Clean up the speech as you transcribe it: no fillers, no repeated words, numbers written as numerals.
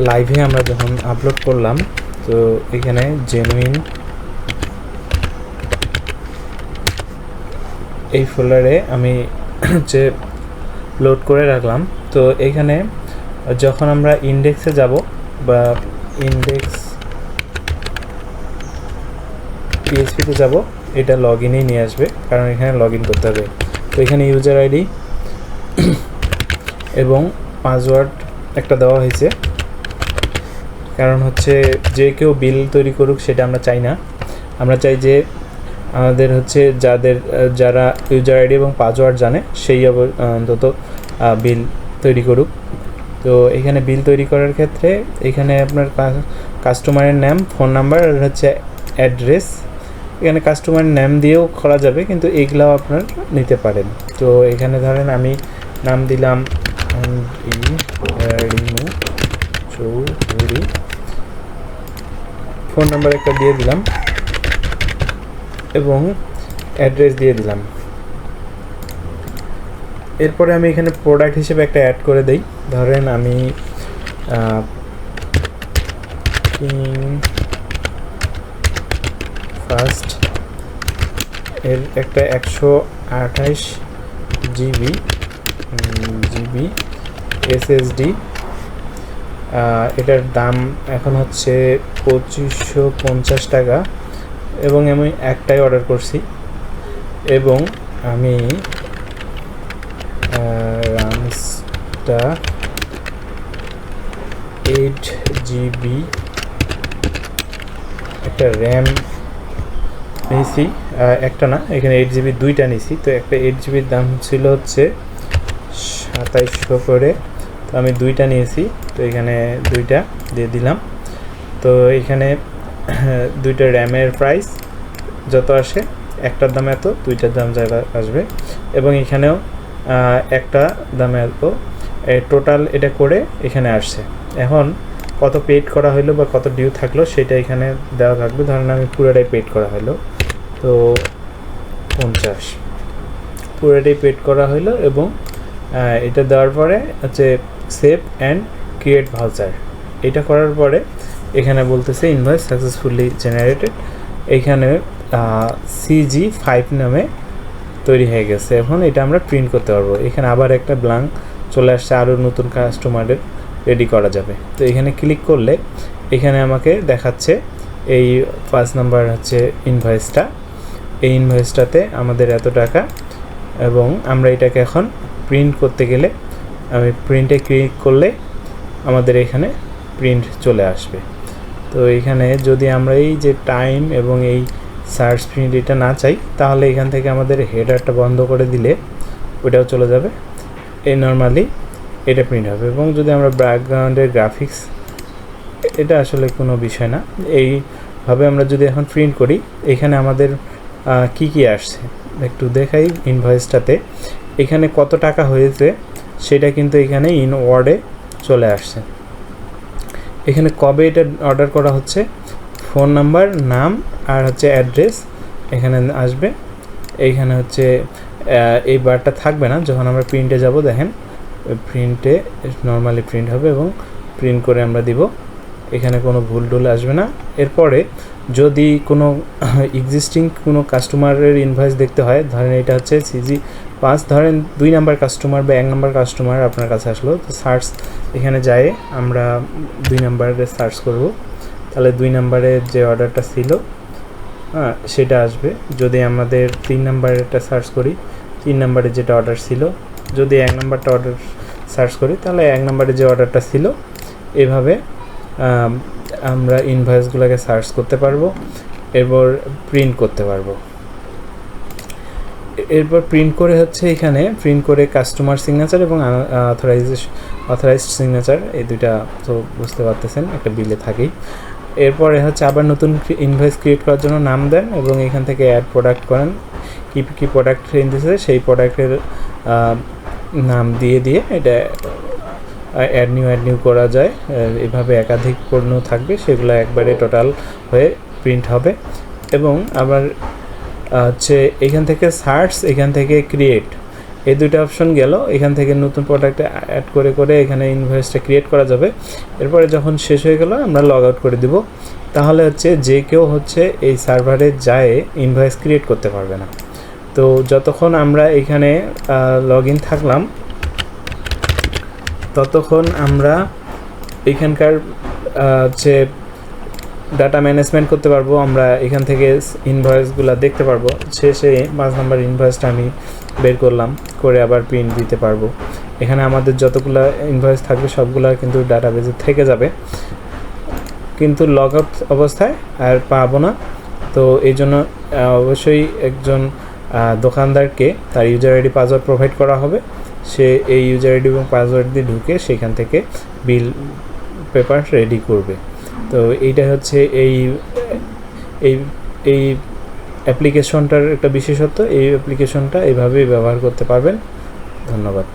লাইভে আমরা যখন আপলোড করলাম, তো এখানে জেনুইন এই ফোল্ডারে আমি হচ্ছে লোড করে রাখলাম। তো এখানে যখন আমরা ইন্ডেক্সে যাব বা ইন্ডেক্স পিএইচপিতে যাব, এটা লগ ইনেই নিয়ে আসবে, কারণ এখানে লগ ইন করতে হবে। তো এখানে ইউজার আইডি এবং পাসওয়ার্ড একটা দেওয়া হয়েছে, কারণ হচ্ছে যে কেউ বিল তৈরি করুক সেটা আমরা চাই না। আমরা চাই যে আমাদের হচ্ছে যারা ইউজার আইডি এবং পাসওয়ার্ড জানে সেই অন্তত বিল তৈরি করুক। তো এখানে বিল তৈরি করার ক্ষেত্রে এখানে আপনার কাস্টমারের নাম, ফোন নাম্বার আর হচ্ছে অ্যাড্রেস, এখানে কাস্টমার নাম দিয়েও করা যাবে, কিন্তু এগুলাও আপনার নিতে পারেন। তো এখানে ধরেন আমি নাম দিলাম রিমু চৌধুরী, ফোন নাম্বার একটা দিয়ে দিলাম এবং অ্যাড্রেস দিয়ে দিলাম। এরপরে আমি এখানে প্রোডাক্ট হিসেবে একটা অ্যাড করে দেই। ধরেন আমি ফার্স্ট এর একটা 128 জিবি এসএসডি, এটার দাম এখন হচ্ছে 2550 টাকা এবং আমি একটাই অর্ডার করছি। এবং আমি রামসটা 8 জিবি একটা র্যাম নিয়েছি, একটা না, এখানে 8 জিবি দুইটা নিয়েছি। তো একটা 8 জিবির দাম ছিল হচ্ছে 2700 করে, তো আমি দুইটা নিয়েছি, তো এখানে দুইটা দিয়ে দিলাম। তো এখানে দুইটা র্যামের প্রাইস যত আসে, একটার দাম এত, দুইটার দাম যা আসবে, এবং এখানেও একটা দামে এত, টোটাল এটা করে এখানে আসছে। এখন কত পেড করা হলো বা কত ডিউ থাকলো সেটা এখানে দেওয়া থাকবে। ধরেন আমি পুরোটাই পেড করা হলো, তো 50 পুরোটাই পেড করা হলো। এবং এটা দেওয়ার পরে হচ্ছে সেভ অ্যান্ড ক্রিয়েট ভাউচার, এটা করার পরে এখানে বলতেছে ইনভয়েস সাকসেসফুলি জেনারেটেড, এইখানে CG5 নামে তৈরি হয়ে গেছে। এখন এটা আমরা প্রিন্ট করতে পারবো। এখানে আবার একটা ব্ল্যাঙ্ক চলে আসছে, আরও নতুন কাস্টমারের রেডি করা যাবে। তো এখানে ক্লিক করলে এখানে আমাকে দেখাচ্ছে এই 5 নাম্বার হচ্ছে ইনভয়েসটা, এই ইনভয়েসটাতে আমাদের এত টাকা, এবং আমরা এটাকে এখন প্রিন্ট করতে গেলে আমি প্রিন্টে ক্লিক করলে আমাদের এখানে প্রিন্ট চলে আসবে। তো এখানে যদি আমরা এই যে টাইম এবং এই সার্চ প্রিন্ট এটা না চাই, তাহলে এখান থেকে আমাদের হেডারটা বন্ধ করে দিলে ওটাও চলে যাবে, এই নর্মালি এটা প্রিন্ট হবে। এবং যদি আমরা ব্যাকগ্রাউন্ডের গ্রাফিক্স, এটা আসলে কোনো বিষয় না, এইভাবে আমরা যদি এখন প্রিন্ট করি, এখানে আমাদের কি কি আসছে একটু দেখাই। ইনভয়েসটাতে এখানে কত টাকা হয়েছে সেটা কিন্তু এখানে ইন ওয়ার্ডে চলে আসছে। এখানে কবে এটা অর্ডার করা হচ্ছে, ফোন নাম্বার, নাম আর হচ্ছে অ্যাড্রেস এখানে আসবে। এইখানে হচ্ছে এই বারটা থাকবে না, যখন আমরা প্রিন্টে যাব দেখেন প্রিন্টে নর্মালি প্রিন্ট হবে এবং প্রিন্ট করে আমরা দিব, এখানে কোনো ভুল টুল আসবে না। এরপরে যদি কোনো এক্সিস্টিং কোনো কাস্টমারের ইনভয়েস দেখতে হয়, ধরেন এটা হচ্ছে CG5, ধরেন 2 নাম্বার কাস্টমার বা 1 নাম্বার কাস্টমার আপনার কাছে আসলো, তো সার্চ এখানে যায় আমরা 2 নাম্বারে সার্চ করব, তাহলে 2 নাম্বারে যে অর্ডারটা ছিল সেটা আসবে। যদি আমাদের 3 নাম্বারেরটা সার্চ করি, 3 নাম্বারে যেটা অর্ডার ছিল, যদি 1 নাম্বারটা অর্ডার সার্চ করি তাহলে 1 নাম্বারে যে অর্ডারটা ছিল। এভাবে আমরা ইনভয়েসগুলোকে সার্চ করতে পারবো, এরপর প্রিন্ট করতে পারবো। এরপর প্রিন্ট করে হচ্ছে এখানে প্রিন্ট করে কাস্টমার সিগনেচার এবং অথরাইজড সিগনেচার, এই দুইটা তো বুঝতে পারতেছেন একটা বিলে থাকেই। এরপরে হচ্ছে আবার নতুন ইনভয়েস ক্রিয়েট করার জন্য নাম দেন এবং এখান থেকে অ্যাড প্রোডাক্ট করেন, কী প্রোডাক্ট দিতেছে সেই প্রোডাক্টের নাম দিয়ে এটা অ্যাড নিউ করা যায়। এভাবে একাধিক পণ্য থাকবে, সেগুলো একবারে টোটাল হয়ে প্রিন্ট হবে। এবং আবার হচ্ছে এখান থেকে সার্চ, এখান থেকে ক্রিয়েট, এই দুইটা অপশন গেল। এখান থেকে নতুন প্রোডাক্ট অ্যাড করে করে এখানে ইনভয়েসটা ক্রিয়েট করা যাবে। এরপরে যখন শেষ হয়ে গেল আমরা লগ আউট করে দিব। তাহলে হচ্ছে যে কেউ হচ্ছে এই সার্ভারে যায় ইনভয়েস ক্রিয়েট করতে পারবে না। তো যতক্ষণ আমরা এখানে লগ ইন থাকলাম ততক্ষণ আমরা এখানকার হচ্ছে ডাটা ম্যানেজমেন্ট করতে পারবো। আমরা এখান থেকে ইনভয়েসগুলো দেখতে পারবো। শেষে 5 নম্বর ইনভয়েসটা আমি বের করলাম, করে আবার প্রিন্ট দিতে পারবো। এখানে আমাদের যতগুলো ইনভয়েস থাকবে সবগুলো কিন্তু ডাটাবেজে থেকে যাবে, কিন্তু লগ আউট অবস্থায় আর পাবো না। তো এই জন্য অবশ্যই একজন দোকানদারকে তার ইউজার আইডি পাসওয়ার্ড প্রোভাইড করা হবে। সে এই ইউজার আইডি এবং পাসওয়ার্ড দিয়ে ঢুকে সেখান থেকে বিল পেপার রেডি করবে। তো এইটা হচ্ছে এই এই এই অ্যাপ্লিকেশনটার একটা বিশেষত্ব। এই অ্যাপ্লিকেশনটা এইভাবেই ব্যবহার করতে পারবেন। ধন্যবাদ।